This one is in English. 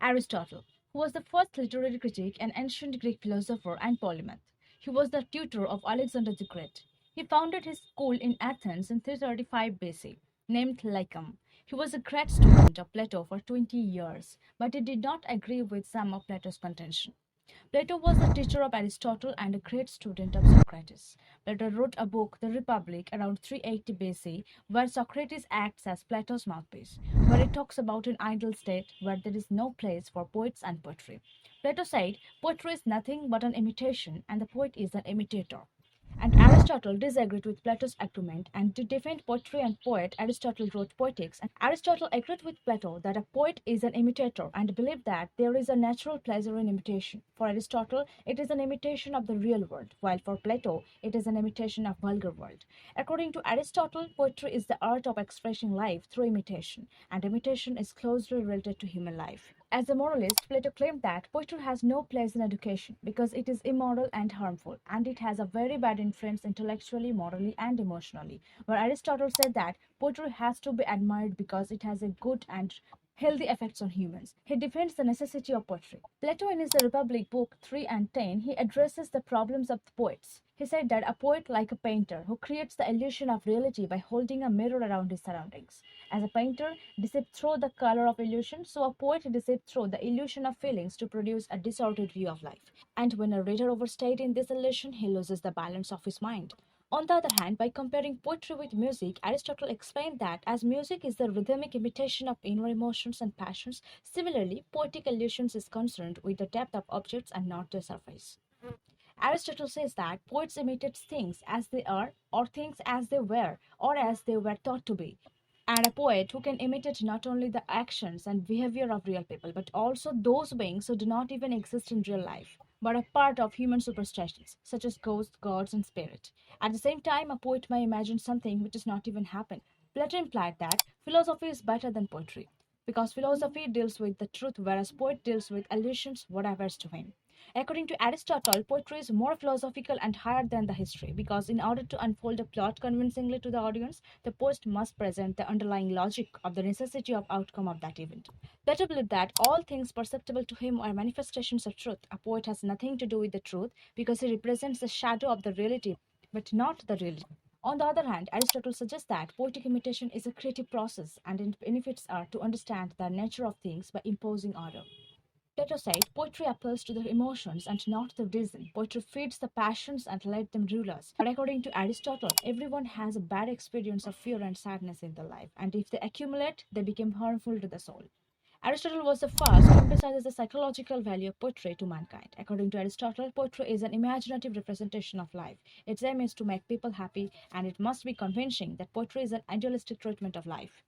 Aristotle, who was the first literary critic and ancient Greek philosopher and polymath. He was the tutor of Alexander the Great. He founded his school in Athens in 335 BC, named Lyceum. He was a great student of Plato for 20 years, but he did not agree with some of Plato's contention. Plato was the teacher of Aristotle and a great student of Socrates. Plato wrote a book, The Republic, around 380 BC, where Socrates acts as Plato's mouthpiece, where he talks about an ideal state where there is no place for poets and poetry. Plato said, poetry is nothing but an imitation, and the poet is an imitator. And Aristotle disagreed with Plato's argument, and to defend poetry and poet, Aristotle wrote Poetics. And Aristotle agreed with Plato that a poet is an imitator and believed that there is a natural pleasure in imitation. For Aristotle, it is an imitation of the real world, while for Plato, it is an imitation of vulgar world. According to Aristotle, poetry is the art of expressing life through imitation, and imitation is closely related to human life. As a moralist, Plato claimed that poetry has no place in education because it is immoral and harmful, and it has a very bad influence intellectually, morally, and emotionally. Where Aristotle said that poetry has to be admired because it has a good and healthy effects on humans. He defends the necessity of poetry. Plato, in his The Republic, Book 3 and 10, he addresses the problems of the poets. He said that a poet, like a painter, who creates the illusion of reality by holding a mirror around his surroundings. As a painter deceived through the color of illusion, so a poet deceived through the illusion of feelings to produce a disordered view of life. And when a reader overstayed in this illusion, he loses the balance of his mind. On the other hand, by comparing poetry with music, Aristotle explained that as music is the rhythmic imitation of inner emotions and passions, similarly, poetic illusions is concerned with the depth of objects and not their surface. Aristotle says that poets imitate things as they are, or things as they were, or as they were thought to be. And a poet who can imitate not only the actions and behavior of real people, but also those beings who do not even exist in real life, but are part of human superstitions, such as ghosts, gods, and spirit. At the same time, a poet may imagine something which has not even happened. Plato implied that philosophy is better than poetry, because philosophy deals with the truth, whereas poet deals with illusions, whatever is to him. According to Aristotle, poetry is more philosophical and higher than the history because, in order to unfold a plot convincingly to the audience, the poet must present the underlying logic of the necessity of outcome of that event. Plato believed that all things perceptible to him are manifestations of truth. A poet has nothing to do with the truth because he represents the shadow of the reality, but not the reality. On the other hand, Aristotle suggests that poetic imitation is a creative process and its benefits are to understand the nature of things by imposing order. Plato said, poetry appeals to the emotions and not the reason. Poetry feeds the passions and let them rule us. But according to Aristotle, everyone has a bad experience of fear and sadness in their life, and if they accumulate, they become harmful to the soul. Aristotle was the first to emphasize the psychological value of poetry to mankind. According to Aristotle, poetry is an imaginative representation of life. Its aim is to make people happy, and it must be convincing that poetry is an idealistic treatment of life.